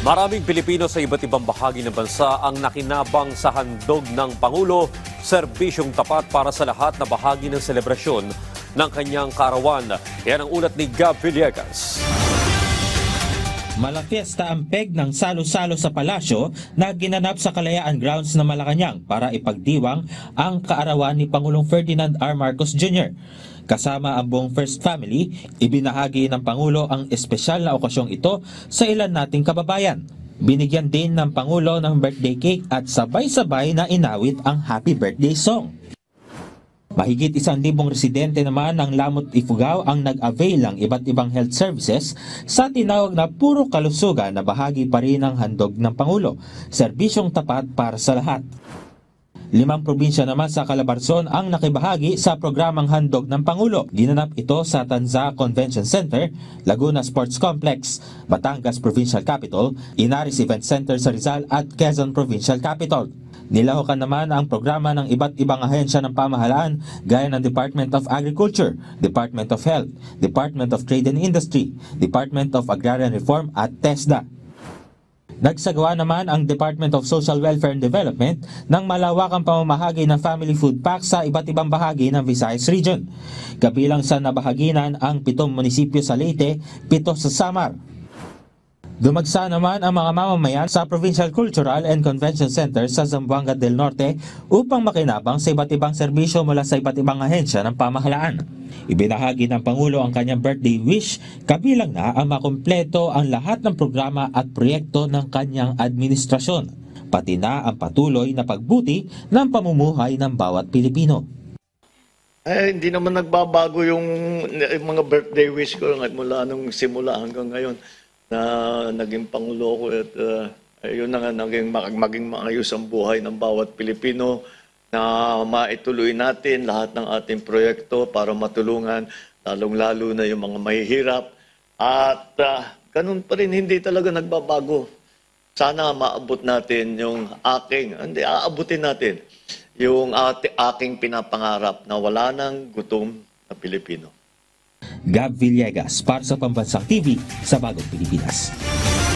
Maraming Pilipino sa iba't ibang bahagi ng bansa ang nakinabang sa handog ng Pangulo, serbisyong tapat para sa lahat na bahagi ng selebrasyon ng kanyang kaarawan. Yan ang ulat ni Gab Villegas. Malafiesta ang peg ng salo-salo sa palasyo na ginanap sa Kalayaan Grounds na Malacanang para ipagdiwang ang kaarawan ni Pangulong Ferdinand R. Marcos Jr. Kasama ang buong First Family, ibinahagi ng Pangulo ang espesyal na okasyong ito sa ilan nating kababayan. Binigyan din ng Pangulo ng birthday cake at sabay-sabay na inawit ang happy birthday song. Mahigit 1,000 residente naman ng Lamot Ifugao ang nag-avail ng iba't ibang health services sa tinawag na puro kalusugan na bahagi pa rin ng handog ng Pangulo, serbisyong tapat para sa lahat. 5 probinsya naman sa Calabarzon ang nakibahagi sa programang handog ng Pangulo. Ginanap ito sa Tanza Convention Center, Laguna Sports Complex, Batangas Provincial Capital, Inaris Event Center sa Rizal at Quezon Provincial Capital. Nilahukan naman ang programa ng iba't ibang ahensya ng pamahalaan gaya ng Department of Agriculture, Department of Health, Department of Trade and Industry, Department of Agrarian Reform at TESDA. Nagsagawa naman ang Department of Social Welfare and Development ng malawakang pamamahagi ng family food pack sa iba't ibang bahagi ng Visayas Region. Kabilang sa nabahaginan ang 7 munisipyo sa Leyte, 7 sa Samar. Dumagsa naman ang mga mamamayan sa Provincial Cultural and Convention Center sa Zamboanga del Norte upang makinabang sa iba't ibang serbisyo mula sa iba't ibang ahensya ng pamahalaan. Ibinahagi ng Pangulo ang kanyang birthday wish, kabilang na ang makumpleto ang lahat ng programa at proyekto ng kanyang administrasyon, pati na ang patuloy na pagbuti ng pamumuhay ng bawat Pilipino. Hindi naman nagbabago yung mga birthday wish ko mula nung simula hanggang ngayon na naging Pangulo ko at ayun na nga, maging maayos ang buhay ng bawat Pilipino, na maituloy natin lahat ng ating proyekto para matulungan, lalong-lalo na yung mga mahihirap. At ganun pa rin, hindi talaga nagbabago. Sana maabot natin yung aabutin natin yung aking pinapangarap na wala nang gutom na Pilipino. Gab Villegas para sa Pambansang TV sa Bagong Pilipinas.